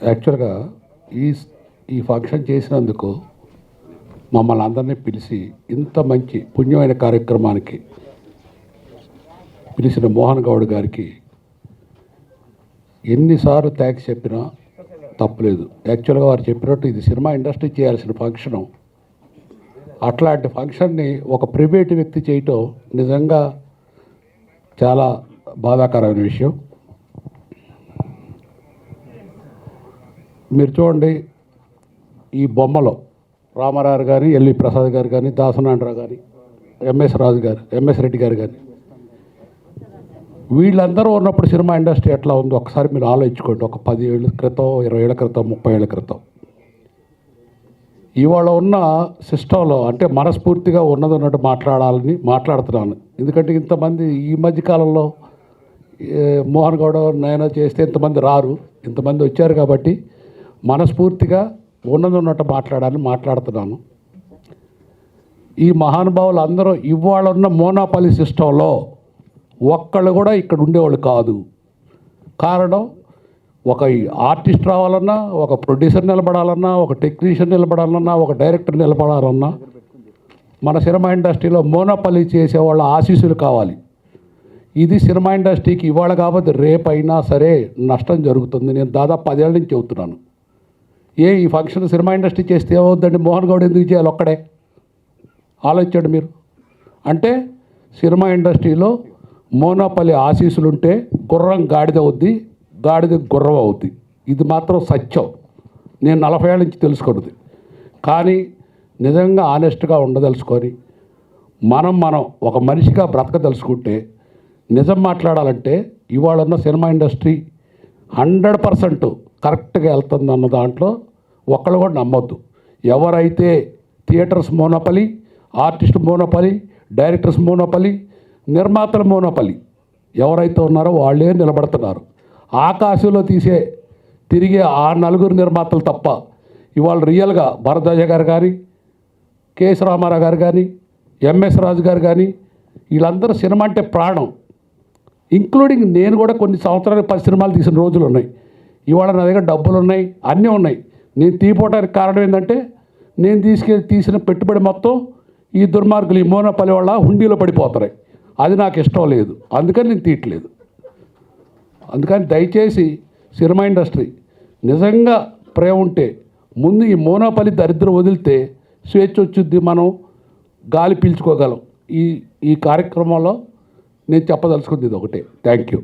యాక్చువల్గా ఈ ఈ ఫంక్షన్ చేసినందుకు మమ్మల్ని అందరినీ పిలిచి ఇంత మంచి పుణ్యమైన కార్యక్రమానికి పిలిచిన మోహన్ గౌడ్ గారికి ఎన్నిసార్లు థ్యాంక్స్ చెప్పినా తప్పలేదు. యాక్చువల్గా వారు చెప్పినట్టు ఇది సినిమా ఇండస్ట్రీ చేయాల్సిన ఫంక్షను. అట్లాంటి ఫంక్షన్ని ఒక ప్రైవేట్ వ్యక్తి చేయటం నిజంగా చాలా బాధాకరమైన విషయం. మీరు చూడండి, ఈ బొమ్మలో రామారావు గారు, ఎల్వి ప్రసాద్ గారు కానీ, దాసనారాయణరావు గారి, ఎంఎస్ రెడ్డి గారు కానీ, వీళ్ళందరూ ఉన్నప్పుడు సినిమా ఇండస్ట్రీ ఎట్లా ఉందో ఒకసారి మీరు ఆలోచించుకోండి. ఒక 10 ఏళ్ళ క్రితం, 20 ఏళ్ళ క్రితం, 30 ఏళ్ళ క్రితం. ఇవాళ ఉన్న సిస్టంలో అంటే మనస్ఫూర్తిగా ఉన్నట్టు మాట్లాడుతున్నాను. ఎందుకంటే ఇంతమంది ఈ మధ్యకాలంలో మోహన్ గౌడ్ నేను చేస్తే ఇంతమంది రారు, ఇంతమంది వచ్చారు కాబట్టి మనస్ఫూర్తిగా ఉన్నట్టు మాట్లాడుతున్నాను. ఈ మహానుభావులు అందరూ ఇవాళ ఉన్న మోనోపలి సిస్టంలో ఒక్కళ్ళు కూడా ఇక్కడ ఉండేవాళ్ళు కాదు. కారణం, ఒక ఆర్టిస్ట్ రావాలన్నా, ఒక ప్రొడ్యూసర్ నిలబడాలన్నా, ఒక టెక్నీషియన్ నిలబడాలన్నా, ఒక డైరెక్టర్ నిలబడాలన్నా మన సినిమా ఇండస్ట్రీలో మోనోపలి చేసేవాళ్ళ ఆశీస్సులు కావాలి. ఇది సినిమా ఇండస్ట్రీకి ఇవాళ కాబట్టి రేపైనా సరే నష్టం జరుగుతుంది. నేను దాదాపు 10 ఏళ్ళ నుంచి చెబుతున్నాను. ఈ ఫంక్షన్ సినిమా ఇండస్ట్రీ చేస్తే ఏమవుద్దండి? మోహన్ గౌడ్ ఎందుకు చేయాలి ఒక్కడే? ఆలోచించండి మీరు. అంటే సినిమా ఇండస్ట్రీలో మోనోపలి ఆశీస్సులు ఉంటే గుర్రం గాడిద అవుద్ది, గాడిద గుర్రం అవుద్ది. ఇది మాత్రం సత్యం. నేను 40 ఏళ్ళ నుంచి తెలుసుకున్నది. కానీ నిజంగా ఆనెస్ట్గా ఉండదలుచుకొని మనం ఒక మనిషిగా బ్రతకదలుచుకుంటే, నిజం మాట్లాడాలంటే ఇవాళ ఉన్న సినిమా ఇండస్ట్రీ 100% కరెక్ట్గా వెళ్తుంది అన్న దాంట్లో ఒక్కళ్ళు కూడా నమ్మొద్దు. ఎవరైతే theatres monopoly, artist monopoly, directors monopoly, నిర్మాతల మోనోపలి ఎవరైతే ఉన్నారో వాళ్ళే నిలబడుతున్నారు. ఆకాశంలో తిరిగే ఆ 4 నిర్మాతలు తప్ప ఇవాళ రియల్గా భరద్వాజ గారు కానీ, కెఎస్ రామారావు గారు కానీ, ఎంఎస్ రాజు గారు కానీ, వీళ్ళందరూ సినిమా అంటే ప్రాణం. ఇంక్లూడింగ్ నేను కూడా కొన్ని సంవత్సరాలు 10 సినిమాలు తీసిన రోజులు ఉన్నాయి. ఇవాళ నా దగ్గర డబ్బులు ఉన్నాయి, అన్నీ ఉన్నాయి. నేను తీపోవడానికి కారణం ఏంటంటే నేను తీసిన పెట్టుబడి మొత్తం ఈ దుర్మార్గులు, ఈ మోనోపలి వాళ్ళ హుండీలో పడిపోతాయి. అది నాకు ఇష్టం లేదు, అందుకని నేను తీయట్లేదు. అందుకని దయచేసి సినిమా ఇండస్ట్రీ నిజంగా ప్రేమ ఉంటే ముందు ఈ మోనోపలి దరిద్రం వదిలితే స్వేచ్ఛ వచ్చుద్ది, మనం గాలి పీల్చుకోగలం. ఈ కార్యక్రమంలో నేను చెప్పదలుచుకుంది ఇది ఒకటే. Thank you.